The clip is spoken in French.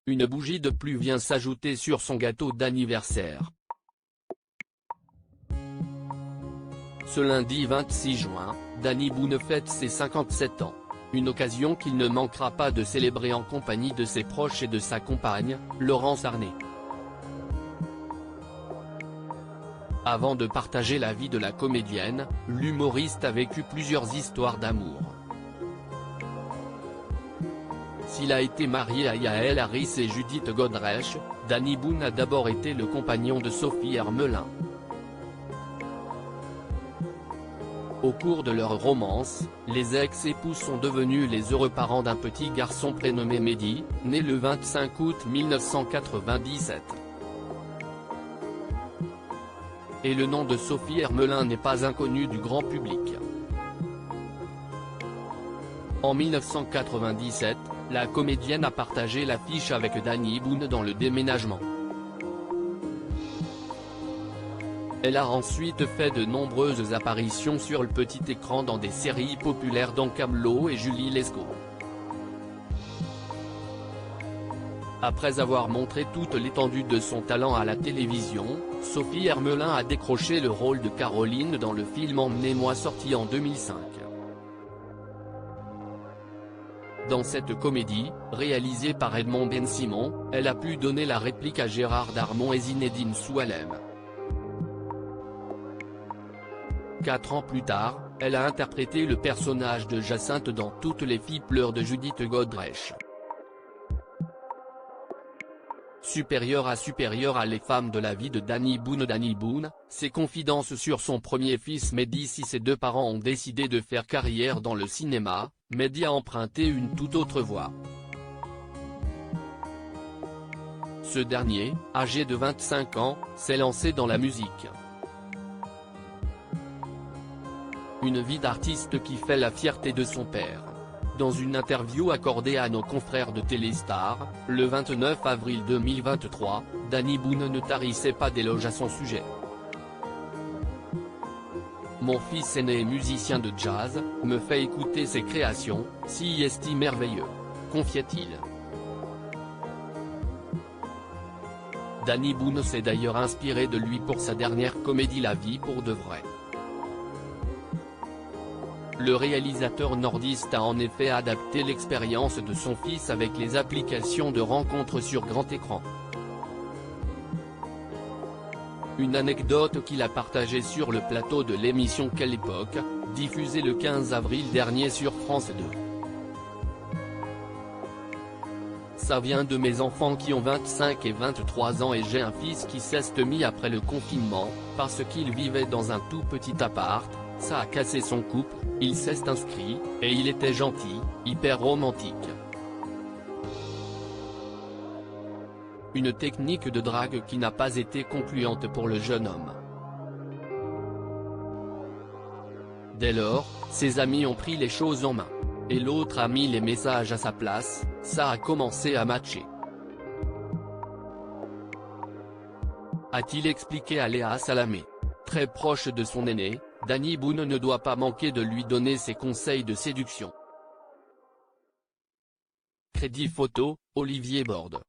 Une bougie de plus vient s'ajouter sur son gâteau d'anniversaire. Ce lundi 26 juin, Danny Boone fête ses 57 ans. Une occasion qu'il ne manquera pas de célébrer en compagnie de ses proches et de sa compagne, Laurence Arnay. Avant de partager la vie de la comédienne, l'humoriste a vécu plusieurs histoires d'amour. S'il a été marié à Yael Harris et Judith Godrèche, Danny Boone a d'abord été le compagnon de Sophie Hermelin. Au cours de leur romance, les ex-époux sont devenus les heureux parents d'un petit garçon prénommé Mehdi, né le 25 août 1997. Et le nom de Sophie Hermelin n'est pas inconnu du grand public. En 1997, la comédienne a partagé l'affiche avec Danny Boone dans Le Déménagement. Elle a ensuite fait de nombreuses apparitions sur le petit écran dans des séries populaires dont Kaamelott et Julie Lescaut. Après avoir montré toute l'étendue de son talent à la télévision, Sophie Hermelin a décroché le rôle de Caroline dans le film Emmenez-moi sorti en 2005. Dans cette comédie, réalisée par Edmond Ben-Simon, elle a pu donner la réplique à Gérard Darmon et Zinedine Soualem. 4 ans plus tard, elle a interprété le personnage de Jacinthe dans Toutes les filles pleurent de Judith Godrèche. Supérieure à les femmes de la vie de Danny Boone, ses confidences sur son premier fils Mehdi. Si ses deux parents ont décidé de faire carrière dans le cinéma, Mehdi a emprunté une toute autre voie. Ce dernier, âgé de 25 ans, s'est lancé dans la musique. Une vie d'artiste qui fait la fierté de son père. Dans une interview accordée à nos confrères de Téléstar, le 29 avril 2023, Danny Boone ne tarissait pas d'éloges à son sujet. Mon fils aîné est musicien de jazz, me fait écouter ses créations, si est merveilleux, confiait-il. Danny Boone s'est d'ailleurs inspiré de lui pour sa dernière comédie La vie pour de vrai. Le réalisateur nordiste a en effet adapté l'expérience de son fils avec les applications de rencontres sur grand écran. Une anecdote qu'il a partagée sur le plateau de l'émission Quelle époque, diffusée le 15 avril dernier sur France 2. Ça vient de mes enfants qui ont 25 et 23 ans et j'ai un fils qui s'est mis après le confinement, parce qu'il vivait dans un tout petit appart. Ça a cassé son couple, il s'est inscrit, et il était gentil, hyper romantique. Une technique de drague qui n'a pas été concluante pour le jeune homme. Dès lors, ses amis ont pris les choses en main. Et l'autre a mis les messages à sa place, ça a commencé à matcher. A-t-il expliqué à Léa Salamé. Très proche de son aîné, Danny Boone ne doit pas manquer de lui donner ses conseils de séduction. Crédit photo, Olivier Borde.